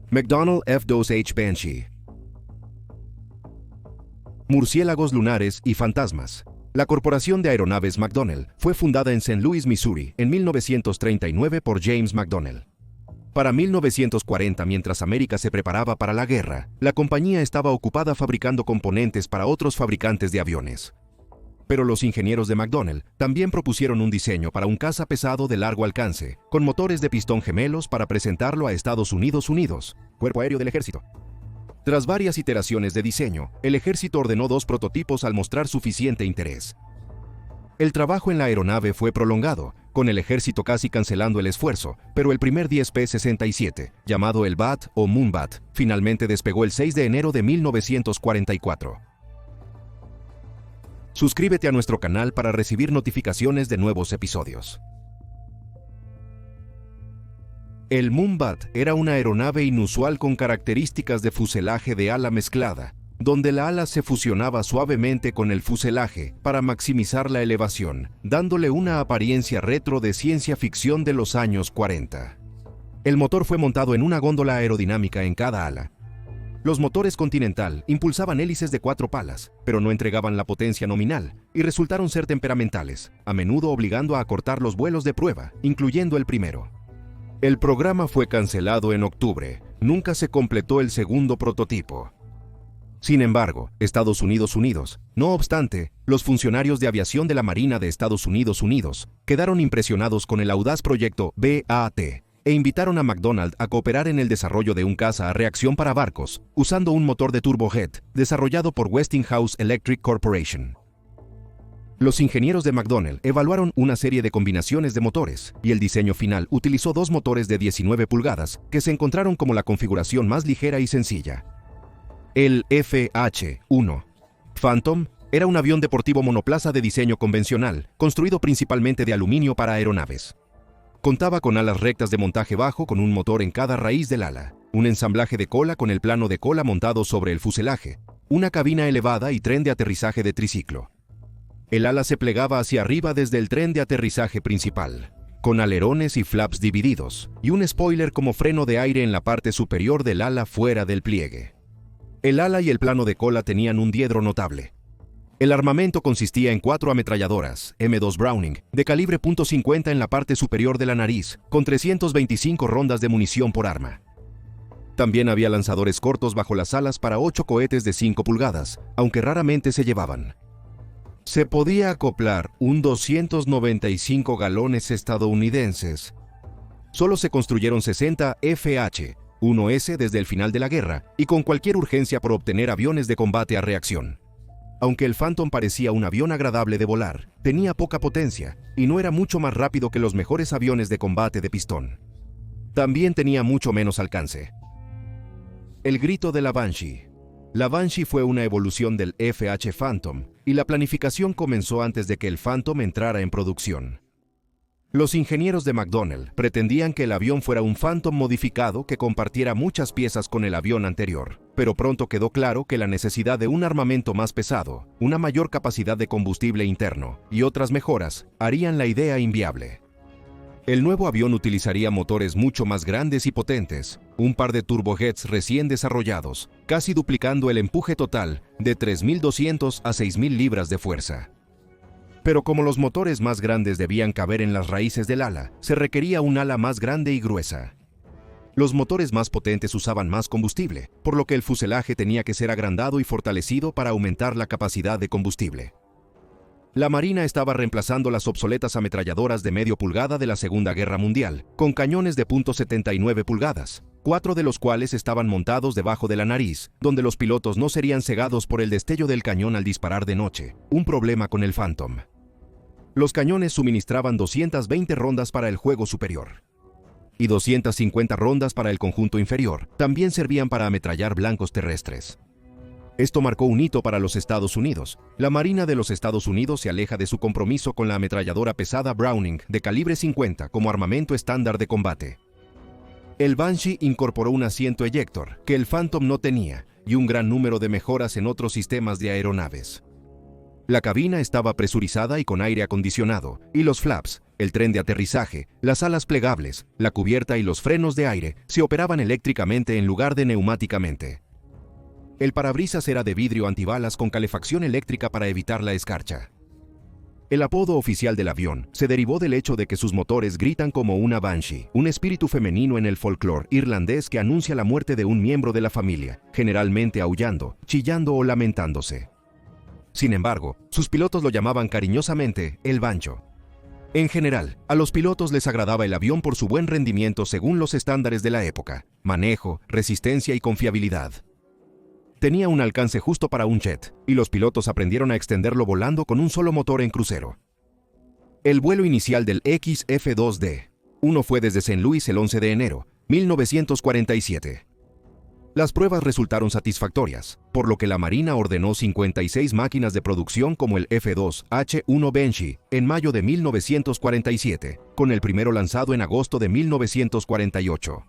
McDonnell F-2H Banshee. Murciélagos lunares y fantasmas. La Corporación de Aeronaves McDonnell fue fundada en St. Louis, Missouri, en 1939 por James McDonnell. Para 1940, mientras América se preparaba para la guerra, la compañía estaba ocupada fabricando componentes para otros fabricantes de aviones. Pero los ingenieros de McDonnell también propusieron un diseño para un caza pesado de largo alcance, con motores de pistón gemelos para presentarlo a Estados Unidos, Cuerpo Aéreo del Ejército. Tras varias iteraciones de diseño, el ejército ordenó 2 prototipos al mostrar suficiente interés. El trabajo en la aeronave fue prolongado, con el ejército casi cancelando el esfuerzo, pero el primer 10P-67, llamado el BAT o Moonbat, finalmente despegó el 6 de enero de 1944. Suscríbete a nuestro canal para recibir notificaciones de nuevos episodios. El Moonbat era una aeronave inusual con características de fuselaje de ala mezclada, donde la ala se fusionaba suavemente con el fuselaje para maximizar la elevación, dándole una apariencia retro de ciencia ficción de los años 40. El motor fue montado en una góndola aerodinámica en cada ala. Los motores Continental impulsaban hélices de 4 palas, pero no entregaban la potencia nominal y resultaron ser temperamentales, a menudo obligando a acortar los vuelos de prueba, incluyendo el primero. El programa fue cancelado en octubre. Nunca se completó el segundo prototipo. Sin embargo, Estados Unidos, no obstante, los funcionarios de aviación de la Marina de Estados Unidos quedaron impresionados con el audaz proyecto BAT e invitaron a McDonnell a cooperar en el desarrollo de un caza a reacción para barcos, usando un motor de turbojet desarrollado por Westinghouse Electric Corporation. Los ingenieros de McDonnell evaluaron una serie de combinaciones de motores, y el diseño final utilizó 2 motores de 19 pulgadas que se encontraron como la configuración más ligera y sencilla. El FH-1 Phantom era un avión deportivo monoplaza de diseño convencional, construido principalmente de aluminio para aeronaves. Contaba con alas rectas de montaje bajo con un motor en cada raíz del ala, un ensamblaje de cola con el plano de cola montado sobre el fuselaje, una cabina elevada y tren de aterrizaje de triciclo. El ala se plegaba hacia arriba desde el tren de aterrizaje principal, con alerones y flaps divididos, y un spoiler como freno de aire en la parte superior del ala fuera del pliegue. El ala y el plano de cola tenían un diedro notable. El armamento consistía en 4 ametralladoras M2 Browning de calibre .50 en la parte superior de la nariz, con 325 rondas de munición por arma. También había lanzadores cortos bajo las alas para 8 cohetes de 5 pulgadas, aunque raramente se llevaban. Se podía acoplar un 295 galones estadounidenses. Solo se construyeron 60 FH-1S desde el final de la guerra y con cualquier urgencia por obtener aviones de combate a reacción. Aunque el Phantom parecía un avión agradable de volar, tenía poca potencia y no era mucho más rápido que los mejores aviones de combate de pistón. También tenía mucho menos alcance. El grito de la Banshee. La Banshee fue una evolución del FH Phantom, y la planificación comenzó antes de que el Phantom entrara en producción. Los ingenieros de McDonnell pretendían que el avión fuera un Phantom modificado que compartiera muchas piezas con el avión anterior, pero pronto quedó claro que la necesidad de un armamento más pesado, una mayor capacidad de combustible interno y otras mejoras harían la idea inviable. El nuevo avión utilizaría motores mucho más grandes y potentes, un par de turbojets recién desarrollados, casi duplicando el empuje total de 3.200 a 6.000 libras de fuerza. Pero como los motores más grandes debían caber en las raíces del ala, se requería un ala más grande y gruesa. Los motores más potentes usaban más combustible, por lo que el fuselaje tenía que ser agrandado y fortalecido para aumentar la capacidad de combustible. La Marina estaba reemplazando las obsoletas ametralladoras de medio pulgada de la Segunda Guerra Mundial, con cañones de .79 pulgadas, 4 de los cuales estaban montados debajo de la nariz, donde los pilotos no serían cegados por el destello del cañón al disparar de noche, un problema con el Phantom. Los cañones suministraban 220 rondas para el juego superior y 250 rondas para el conjunto inferior. También servían para ametrallar blancos terrestres. Esto marcó un hito para los Estados Unidos. La Marina de los Estados Unidos se aleja de su compromiso con la ametralladora pesada Browning de calibre 50 como armamento estándar de combate. El Banshee incorporó un asiento eyector que el Phantom no tenía y un gran número de mejoras en otros sistemas de aeronaves. La cabina estaba presurizada y con aire acondicionado, y los flaps, el tren de aterrizaje, las alas plegables, la cubierta y los frenos de aire se operaban eléctricamente en lugar de neumáticamente. El parabrisas era de vidrio antibalas con calefacción eléctrica para evitar la escarcha. El apodo oficial del avión se derivó del hecho de que sus motores gritan como una banshee, un espíritu femenino en el folclore irlandés que anuncia la muerte de un miembro de la familia, generalmente aullando, chillando o lamentándose. Sin embargo, sus pilotos lo llamaban cariñosamente el Bancho. En general, a los pilotos les agradaba el avión por su buen rendimiento según los estándares de la época, manejo, resistencia y confiabilidad. Tenía un alcance justo para un jet, y los pilotos aprendieron a extenderlo volando con un solo motor en crucero. El vuelo inicial del XF-2D-1 fue desde St. Louis el 11 de enero, 1947. Las pruebas resultaron satisfactorias, por lo que la Marina ordenó 56 máquinas de producción como el F-2H-1 Banshee en mayo de 1947, con el primero lanzado en agosto de 1948.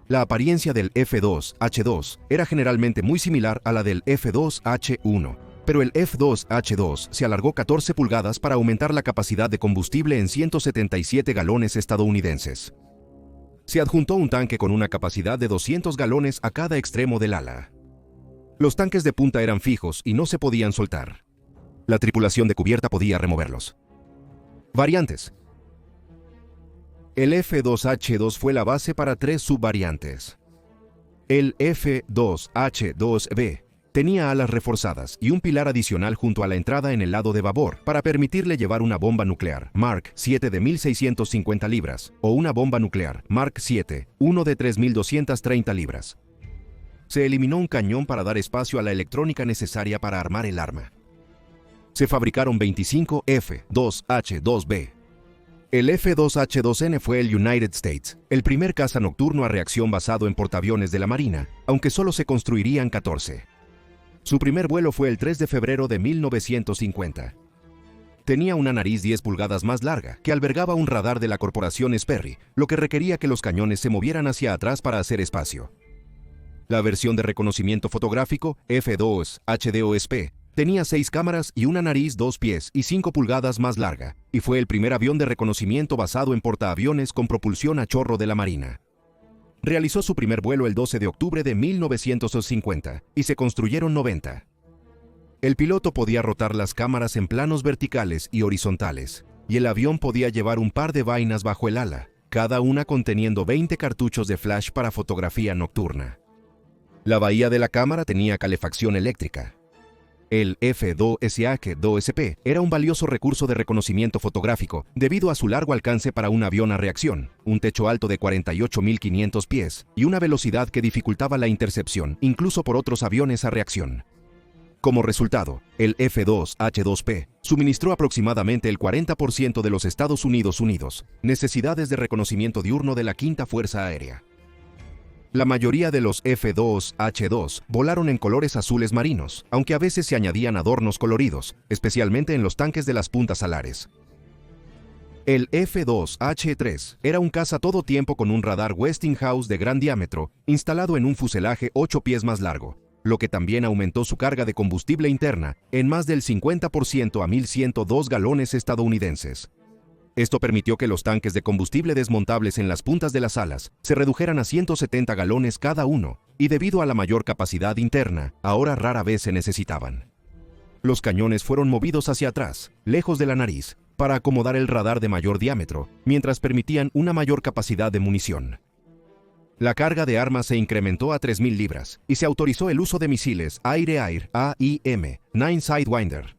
La apariencia del F-2H-2 era generalmente muy similar a la del F-2H-1, pero el F-2H-2 se alargó 14 pulgadas para aumentar la capacidad de combustible en 177 galones estadounidenses. Se adjuntó un tanque con una capacidad de 200 galones a cada extremo del ala. Los tanques de punta eran fijos y no se podían soltar. La tripulación de cubierta podía removerlos. Variantes. El F-2H-2 fue la base para 3 subvariantes. El F-2H-2B tenía alas reforzadas y un pilar adicional junto a la entrada en el lado de babor para permitirle llevar una bomba nuclear Mark 7 de 1.650 libras o una bomba nuclear Mark 7, 1 de 3.230 libras. Se eliminó un cañón para dar espacio a la electrónica necesaria para armar el arma. Se fabricaron 25 F-2H-2B. El F-2H-2N fue el United States, el primer caza nocturno a reacción basado en portaaviones de la Marina, aunque solo se construirían 14. Su primer vuelo fue el 3 de febrero de 1950. Tenía una nariz 10 pulgadas más larga, que albergaba un radar de la corporación Sperry, lo que requería que los cañones se movieran hacia atrás para hacer espacio. La versión de reconocimiento fotográfico, F-2HD-OSP, tenía 6 cámaras y una nariz 2 pies y 5 pulgadas más larga, y fue el primer avión de reconocimiento basado en portaaviones con propulsión a chorro de la Marina. Realizó su primer vuelo el 12 de octubre de 1950 y se construyeron 90. El piloto podía rotar las cámaras en planos verticales y horizontales, y el avión podía llevar un par de vainas bajo el ala, cada una conteniendo 20 cartuchos de flash para fotografía nocturna. La bahía de la cámara tenía calefacción eléctrica. El F-2SH-2SP era un valioso recurso de reconocimiento fotográfico debido a su largo alcance para un avión a reacción, un techo alto de 48.500 pies y una velocidad que dificultaba la intercepción, incluso por otros aviones a reacción. Como resultado, el F-2H-2P suministró aproximadamente el 40% de los Estados Unidos necesidades de reconocimiento diurno de la Quinta Fuerza Aérea. La mayoría de los F-2H-2 volaron en colores azules marinos, aunque a veces se añadían adornos coloridos, especialmente en los tanques de las puntas alares. El F-2H-3 era un caza todo tiempo con un radar Westinghouse de gran diámetro, instalado en un fuselaje 8 pies más largo, lo que también aumentó su carga de combustible interna en más del 50% a 1.102 galones estadounidenses. Esto permitió que los tanques de combustible desmontables en las puntas de las alas se redujeran a 170 galones cada uno, y debido a la mayor capacidad interna, ahora rara vez se necesitaban. Los cañones fueron movidos hacia atrás, lejos de la nariz, para acomodar el radar de mayor diámetro, mientras permitían una mayor capacidad de munición. La carga de armas se incrementó a 3.000 libras, y se autorizó el uso de misiles Air-Air AIM 9 Sidewinder.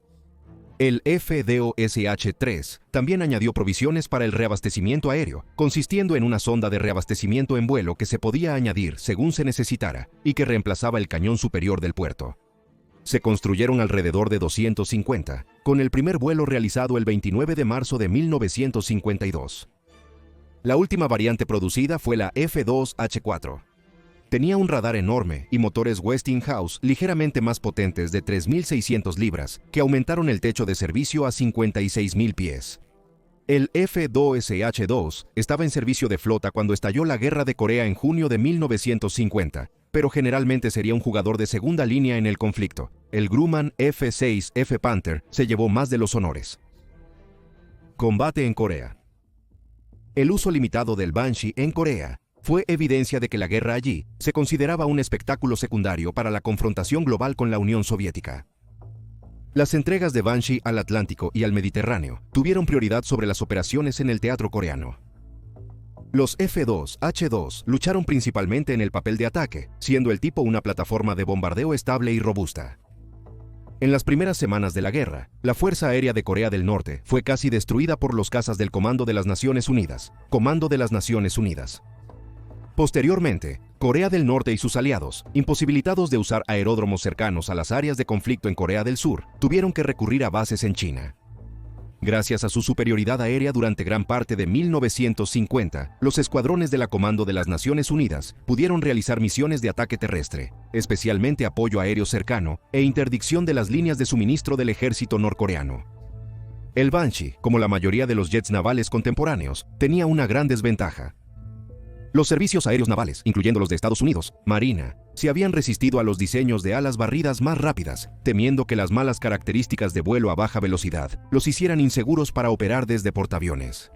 El F-2SH-3 también añadió provisiones para el reabastecimiento aéreo, consistiendo en una sonda de reabastecimiento en vuelo que se podía añadir según se necesitara y que reemplazaba el cañón superior del puerto. Se construyeron alrededor de 250, con el primer vuelo realizado el 29 de marzo de 1952. La última variante producida fue la F-2H-4. Tenía un radar enorme y motores Westinghouse ligeramente más potentes de 3.600 libras, que aumentaron el techo de servicio a 56.000 pies. El F-2SH-2 estaba en servicio de flota cuando estalló la Guerra de Corea en junio de 1950, pero generalmente sería un jugador de segunda línea en el conflicto. El Grumman F-6F Panther se llevó más de los honores. Combate en Corea. El uso limitado del Banshee en Corea fue evidencia de que la guerra allí se consideraba un espectáculo secundario para la confrontación global con la Unión Soviética. Las entregas de Banshee al Atlántico y al Mediterráneo tuvieron prioridad sobre las operaciones en el teatro coreano. Los F-2H-2 lucharon principalmente en el papel de ataque, siendo el tipo una plataforma de bombardeo estable y robusta. En las primeras semanas de la guerra, la Fuerza Aérea de Corea del Norte fue casi destruida por los cazas del Comando de las Naciones Unidas. Posteriormente, Corea del Norte y sus aliados, imposibilitados de usar aeródromos cercanos a las áreas de conflicto en Corea del Sur, tuvieron que recurrir a bases en China. Gracias a su superioridad aérea durante gran parte de 1950, los escuadrones de la Comando de las Naciones Unidas pudieron realizar misiones de ataque terrestre, especialmente apoyo aéreo cercano e interdicción de las líneas de suministro del ejército norcoreano. El Banshee, como la mayoría de los jets navales contemporáneos, tenía una gran desventaja. Los servicios aéreos navales, incluyendo los de Estados Unidos, Marina, se habían resistido a los diseños de alas barridas más rápidas, temiendo que las malas características de vuelo a baja velocidad los hicieran inseguros para operar desde portaaviones.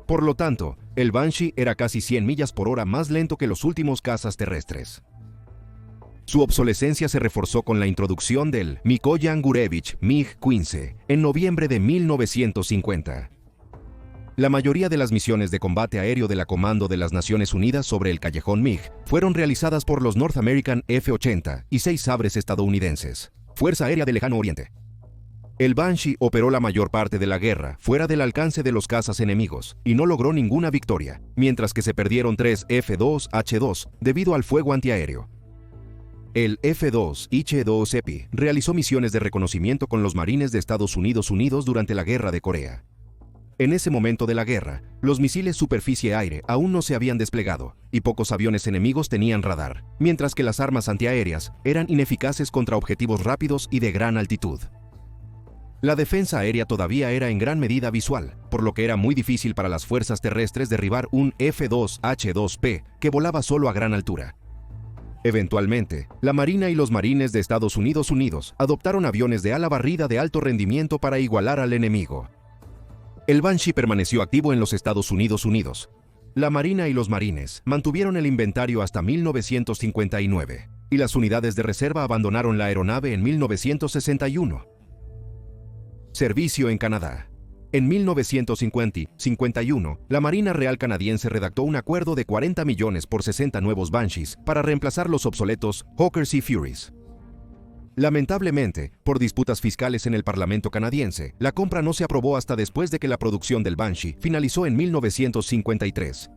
Por lo tanto, el Banshee era casi 100 millas por hora más lento que los últimos cazas terrestres. Su obsolescencia se reforzó con la introducción del Mikoyan Gurevich MiG-15 en noviembre de 1950. La mayoría de las misiones de combate aéreo de la Comando de las Naciones Unidas sobre el callejón MiG fueron realizadas por los North American F-80 y 6 Sabres estadounidenses, Fuerza Aérea del Lejano Oriente. El Banshee operó la mayor parte de la guerra fuera del alcance de los cazas enemigos y no logró ninguna victoria, mientras que se perdieron 3 F-2H-2 debido al fuego antiaéreo. El F-2H-2 EPI realizó misiones de reconocimiento con los marines de Estados Unidos durante la Guerra de Corea. En ese momento de la guerra, los misiles superficie-aire aún no se habían desplegado y pocos aviones enemigos tenían radar, mientras que las armas antiaéreas eran ineficaces contra objetivos rápidos y de gran altitud. La defensa aérea todavía era en gran medida visual, por lo que era muy difícil para las fuerzas terrestres derribar un F-2H-2P que volaba solo a gran altura. Eventualmente, la Marina y los marines de Estados Unidos adoptaron aviones de ala barrida de alto rendimiento para igualar al enemigo. El Banshee permaneció activo en los Estados Unidos. La Marina y los marines mantuvieron el inventario hasta 1959, y las unidades de reserva abandonaron la aeronave en 1961. Servicio en Canadá. En 1951, la Marina Real Canadiense redactó un acuerdo de 40 millones por 60 nuevos Banshees para reemplazar los obsoletos Hawkers y Furies. Lamentablemente, por disputas fiscales en el Parlamento canadiense, la compra no se aprobó hasta después de que la producción del Banshee finalizó en 1953.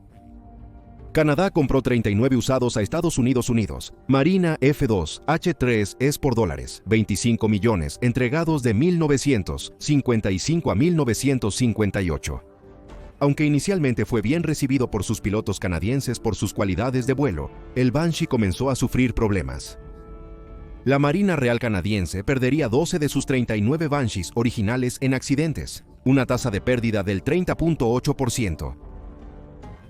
Canadá compró 39 usados a Estados Unidos. Marina F-2H-3 es por dólares, 25 millones, entregados de 1955 a 1958. Aunque inicialmente fue bien recibido por sus pilotos canadienses por sus cualidades de vuelo, el Banshee comenzó a sufrir problemas. La Marina Real Canadiense perdería 12 de sus 39 Banshees originales en accidentes, una tasa de pérdida del 30.8%.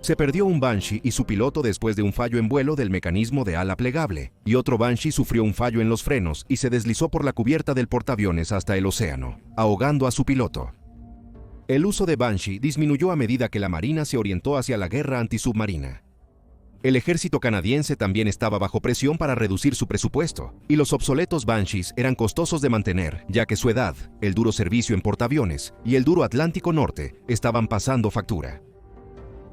Se perdió un Banshee y su piloto después de un fallo en vuelo del mecanismo de ala plegable, y otro Banshee sufrió un fallo en los frenos y se deslizó por la cubierta del portaaviones hasta el océano, ahogando a su piloto. El uso de Banshee disminuyó a medida que la Marina se orientó hacia la guerra antisubmarina. El ejército canadiense también estaba bajo presión para reducir su presupuesto, y los obsoletos Banshees eran costosos de mantener, ya que su edad, el duro servicio en portaaviones y el duro Atlántico Norte estaban pasando factura,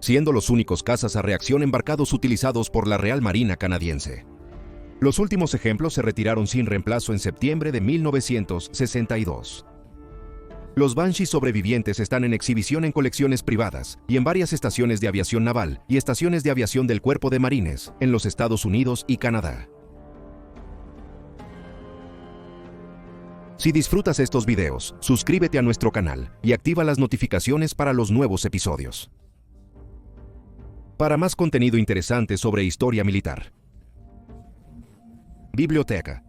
siendo los únicos cazas a reacción embarcados utilizados por la Real Marina canadiense. Los últimos ejemplos se retiraron sin reemplazo en septiembre de 1962. Los Banshees sobrevivientes están en exhibición en colecciones privadas y en varias estaciones de aviación naval y estaciones de aviación del Cuerpo de Marines en los Estados Unidos y Canadá. Si disfrutas estos videos, suscríbete a nuestro canal y activa las notificaciones para los nuevos episodios. Para más contenido interesante sobre historia militar. Biblioteca.